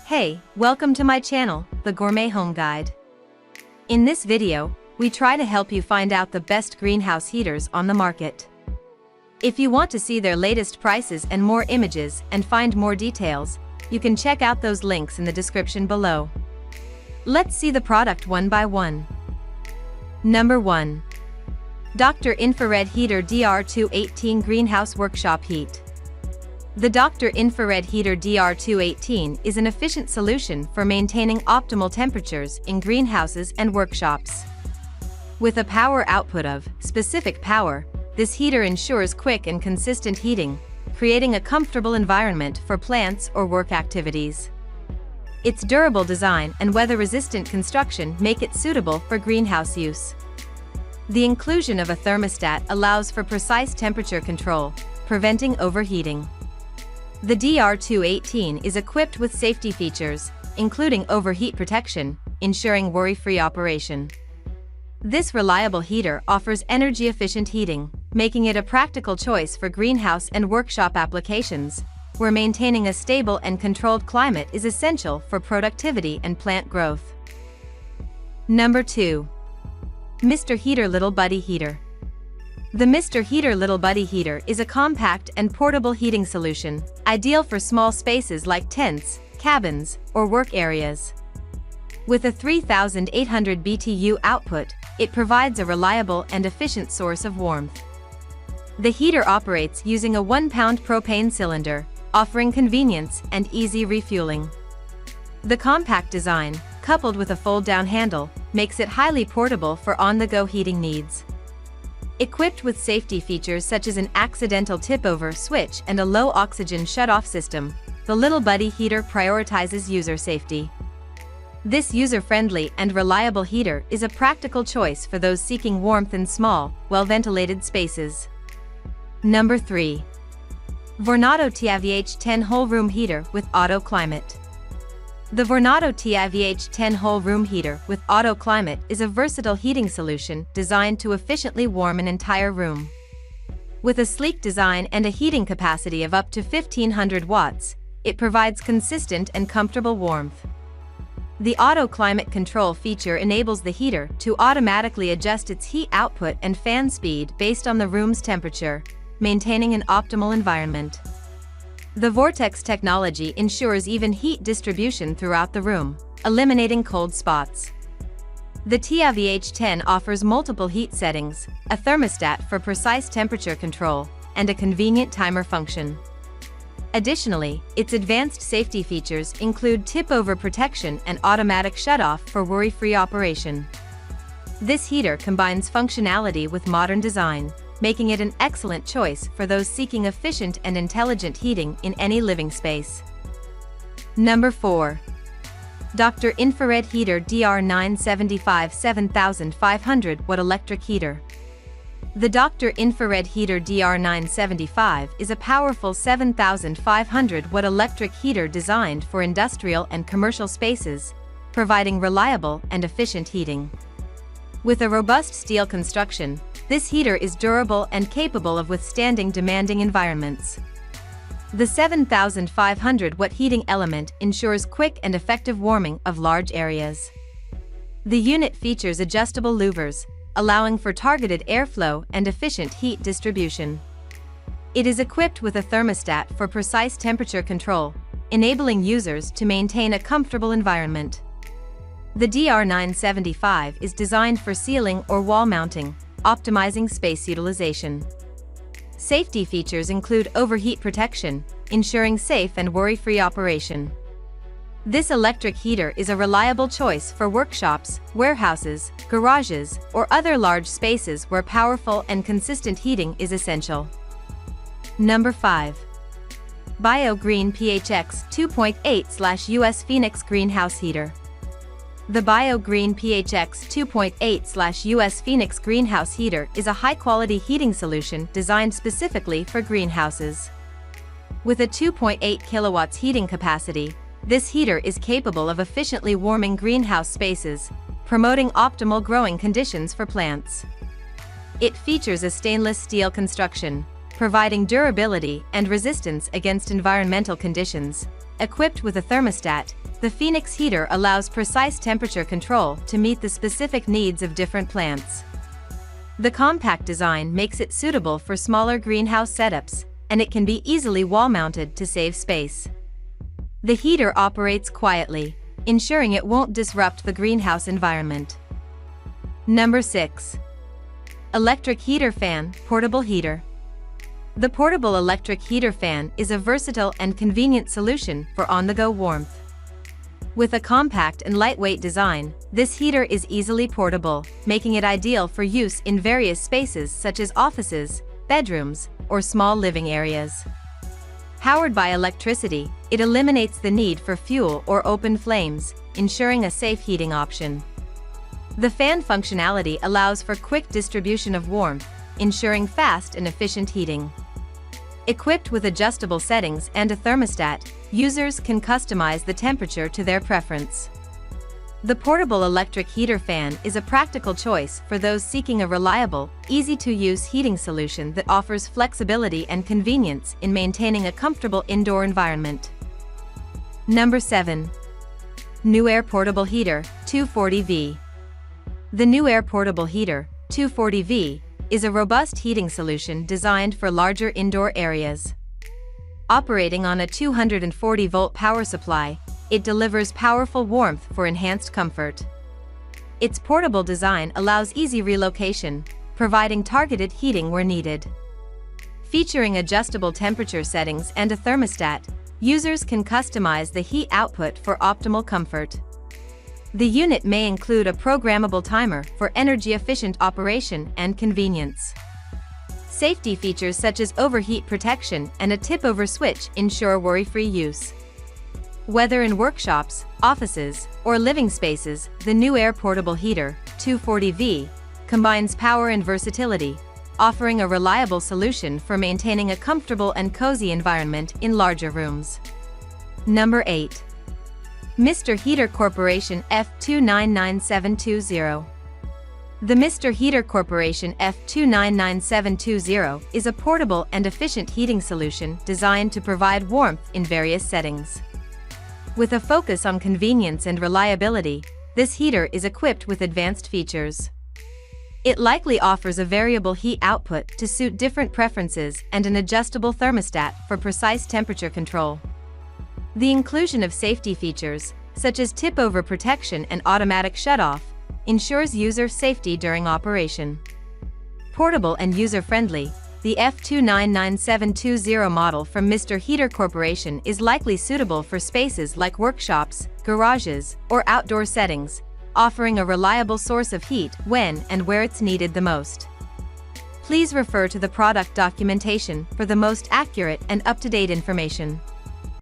Hey, welcome to my channel, The Gourmet Home Guide. In this video, we try to help you find out the best greenhouse heaters on the market. If you want to see their latest prices and more images and find more details, you can check out those links in the description below. Let's see the product one by one. Number 1. Dr. Infrared Heater DR218 Greenhouse Workshop Heat. The Dr. Infrared Heater DR218 is an efficient solution for maintaining optimal temperatures in greenhouses and workshops. With a power output of specific power, this heater ensures quick and consistent heating, creating a comfortable environment for plants or work activities. Its durable design and weather-resistant construction make it suitable for greenhouse use. The inclusion of a thermostat allows for precise temperature control, preventing overheating. The DR218 is equipped with safety features, including overheat protection, ensuring worry-free operation. This reliable heater offers energy-efficient heating, making it a practical choice for greenhouse and workshop applications, where maintaining a stable and controlled climate is essential for productivity and plant growth. Number 2. Mr. Heater Little Buddy Heater. The Mr. Heater Little Buddy Heater is a compact and portable heating solution, ideal for small spaces like tents, cabins, or work areas. With a 3,800 BTU output, it provides a reliable and efficient source of warmth. The heater operates using a 1-pound propane cylinder, offering convenience and easy refueling. The compact design, coupled with a fold-down handle, makes it highly portable for on-the-go heating needs. Equipped with safety features such as an accidental tip-over switch and a low-oxygen shut-off system, the Little Buddy heater prioritizes user safety. This user-friendly and reliable heater is a practical choice for those seeking warmth in small, well-ventilated spaces. Number 3. Vornado TIVH 10 Whole Room Heater with Auto Climate. The Vornado TIVH 10 Whole Room Heater with Auto Climate is a versatile heating solution designed to efficiently warm an entire room. With a sleek design and a heating capacity of up to 1500 watts, it provides consistent and comfortable warmth. The Auto Climate Control feature enables the heater to automatically adjust its heat output and fan speed based on the room's temperature, maintaining an optimal environment. The Vortex technology ensures even heat distribution throughout the room, eliminating cold spots. The TIVH10 offers multiple heat settings, a thermostat for precise temperature control, and a convenient timer function. Additionally, its advanced safety features include tip-over protection and automatic shut-off for worry-free operation. This heater combines functionality with modern design, making it an excellent choice for those seeking efficient and intelligent heating in any living space. Number 4. Dr. Infrared Heater DR975 7500 Watt Electric Heater. The Dr. Infrared Heater DR975 is a powerful 7,500 watt electric heater designed for industrial and commercial spaces, providing reliable and efficient heating. With a robust steel construction, this heater is durable and capable of withstanding demanding environments. The 7,500 watt heating element ensures quick and effective warming of large areas. The unit features adjustable louvers, allowing for targeted airflow and efficient heat distribution. It is equipped with a thermostat for precise temperature control, enabling users to maintain a comfortable environment. The DR975 is designed for ceiling or wall mounting, optimizing space utilization. Safety features include overheat protection, ensuring safe and worry-free operation. This electric heater is a reliable choice for workshops, warehouses, garages, or other large spaces where powerful and consistent heating is essential. Number 5. BioGreen PHX 2.8/US Phoenix Greenhouse Heater. The BioGreen PHX 2.8/US Phoenix Greenhouse Heater is a high-quality heating solution designed specifically for greenhouses. With a 2.8 kilowatts heating capacity, this heater is capable of efficiently warming greenhouse spaces, promoting optimal growing conditions for plants. It features a stainless steel construction, providing durability and resistance against environmental conditions. Equipped with a thermostat, the Phoenix heater allows precise temperature control to meet the specific needs of different plants. The compact design makes it suitable for smaller greenhouse setups, and it can be easily wall-mounted to save space. The heater operates quietly, ensuring it won't disrupt the greenhouse environment. Number 6. Electric heater fan, portable heater. The portable electric heater fan is a versatile and convenient solution for on-the-go warmth. With a compact and lightweight design, this heater is easily portable, making it ideal for use in various spaces such as offices, bedrooms, or small living areas. Powered by electricity, it eliminates the need for fuel or open flames, ensuring a safe heating option. The fan functionality allows for quick distribution of warmth, ensuring fast and efficient heating. Equipped with adjustable settings and a thermostat, users can customize the temperature to their preference. The portable electric heater fan is a practical choice for those seeking a reliable, easy-to-use heating solution that offers flexibility and convenience in maintaining a comfortable indoor environment. Number 7. NewAir Portable Heater, 240V. The NewAir Portable Heater, 240V, is a robust heating solution designed for larger indoor areas. Operating on a 240-volt power supply, it delivers powerful warmth for enhanced comfort. Its portable design allows easy relocation, providing targeted heating where needed. Featuring adjustable temperature settings and a thermostat, users can customize the heat output for optimal comfort. The unit may include a programmable timer for energy-efficient operation and convenience. Safety features such as overheat protection and a tip-over switch ensure worry-free use. Whether in workshops, offices, or living spaces, the NewAir Portable Heater, 240V, combines power and versatility, offering a reliable solution for maintaining a comfortable and cozy environment in larger rooms. Number 8. Mr. Heater Corporation F299720. The Mr. Heater Corporation F299720 is a portable and efficient heating solution designed to provide warmth in various settings. With a focus on convenience and reliability, this heater is equipped with advanced features. It likely offers a variable heat output to suit different preferences and an adjustable thermostat for precise temperature control. The inclusion of safety features, such as tip-over protection and automatic shutoff, ensures user safety during operation. Portable and user-friendly, the F299720 model from Mr. Heater Corporation is likely suitable for spaces like workshops, garages, or outdoor settings, offering a reliable source of heat when and where it's needed the most. Please refer to the product documentation for the most accurate and up-to-date information.